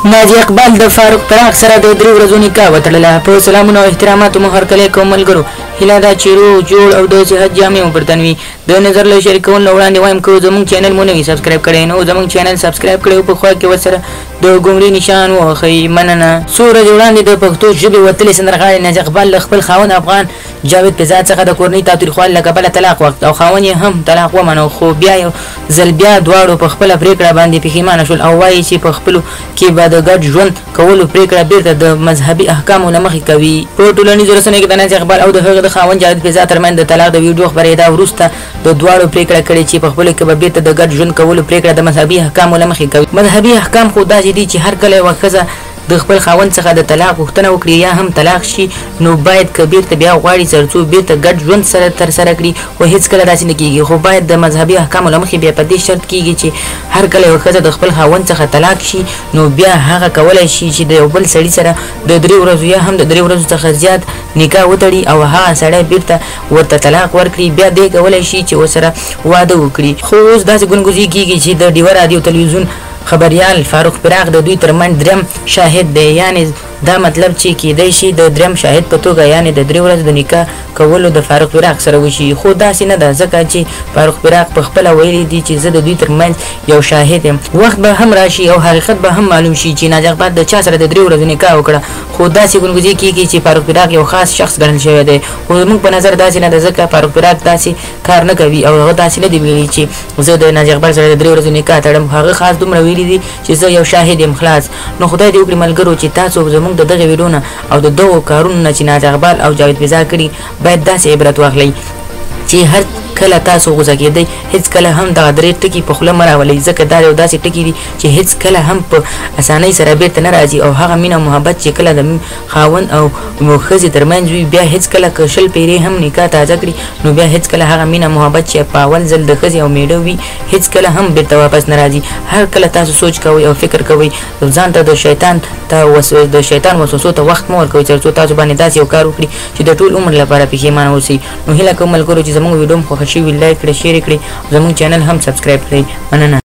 ناجي اقبال د فاروق پراخ سره د 3 ورځو نکاح وتړله. په سلامونه او احتراماتو مو هرکلی کوم ملګرو، هیله ده چې روغ جوړ او د صحت جامې مو پرتن وي. د نظر له شریکولو نه وړاندې وایم که زموږ چینل مو نه وي سبسکرایب کړی نو زموږ چینل سبسکرایب کړئ او په خوا کې ورسره د ګمري نشان ووهئ. مننه. څو ورځې وړاندې د پښتو ژبې وتلې سندرغاړې ناجي اقبال له خپل خاوند افغان جاوید پیزاد څخه د کورنۍ تاوتریخوالي له کبله طلاق وغوښت او خاوند یې هم طلاق ومنو، خو بیا یو ځل بیا دواړو په خپله پرېکړه باندې پښیمانه شول او وایي چې په خپلو کې به د ګډ ژوند کولو پرېکړه بیرته د مذهبي احکامو له مخې کوي. په ټولنیزو رسنیو کې د ناجي اقبال او د هغه د خاوند جاوید پیزاد ترمنځ د طلاق د ویډیو خپرېدا وروسته د دواړو پرېکړه کړې چې په خپلو کې به بیرته د ګډ ژوند کولو پرېکړه د مذهبي احکامو له مخې کوي. مذهبي احکام خو داسې دي چې هر کله یوه ښځه د خپل خاوند څخه د طلاق غوښتنه وکړي یا هم طلاق شي نو باید که بیرته بیا غواړي ترڅو بیرته ګډ ژوند سره ترسره کړي خو هیڅکله داسې نه کیږي، خو باید د مذهبي احکامو له مخې بیا په دې شرط کیږي چې هر کله یوه ښځه د خپل خاوند څخه طلاق شي نو بیا هغه کولی شي چې د یو بل سړي سره د 3 ورځو یا هم د 3 ورځو څخه زیات نکاح وتړي او هغه سړی بیرته ورته طلاق ورکړي، بیا دی کولی شي چې ورسره واده وکړي. خو اوس داسې ګونګوزي کیږي چې د ډیوه رادیو تلویزیون خبریال فاروق پراخ د دوی ترمنځ دریم شاهد دی، یعنی دا مطلب چې کېدای شي د دریم شاهد په توګه یعنی د 3 ورځو د نکاح کولو د فاروق پراخ سره وشي، خو داسې نه ده ځکه چې فاروق پراخ په خپله ویلي دي چې زه د دوی ترمنځ یو شاهد یم. وخت به هم راشي او حقیقت به هم معلوم شي چې ناجي اقبال د چا سره د 3 ورځو نکاح وکړه، خو داسې ګونګوزي کېږي چې فاروق پراخ یو خاص شخص ګڼل شوی دی، خو زموږ په نظر داسې نه ده ځکه فاروق پراخ داسې کار نه کوي او هغه داسې نه دی ویلي چې زه د ناجي اقبال سره د 3 ورځو نکاح تړم. هغه خاص دومره ویلي دي چې زه یو شاهد یم خلاص. نو خدای دې وکړي ملګرو چې تاسو زموږ د دغه ویډیو نه او د دغو کارونو نه چې ناجي اقبال او جاوید پیزاد کړي باید داسې عبرت واخلئ چې هر کله تاسو غوسه کېدئ هیڅ کله هم دغه 3 ټکي په خوله مه راولئ، ځکه دا یو داسې ټکي دي چې هیڅ کله هم په اسانۍ سره بیرته نه راځي او هغه مینه محبت چې کله د خاوند او ښځې ترمنځ وي بیا هیڅ کله که 100 پیرې هم نکاح تازه کړي نو بیا هیڅ کله هغه مینه محبت چې په اول ځل د ښځې او میډه وي هیڅ کله هم بیرته واپس نه راځي. هر کله تاسو سوچ کوئ او فکر کوئ، ځان ته د شیطان وسوسو ته وخت مه ورکوئ ترڅو تاسو باندې داسې یو کار وکړي چې د ټول عمر لپاره پښیمانه اوسئ. نو هیله کوم ملګرو چې زموږ ویډیو مو خوښ شوي لایک کړئ، شیر کړئ، زموږ چینل هم سبسکرایب کړئ. مننه.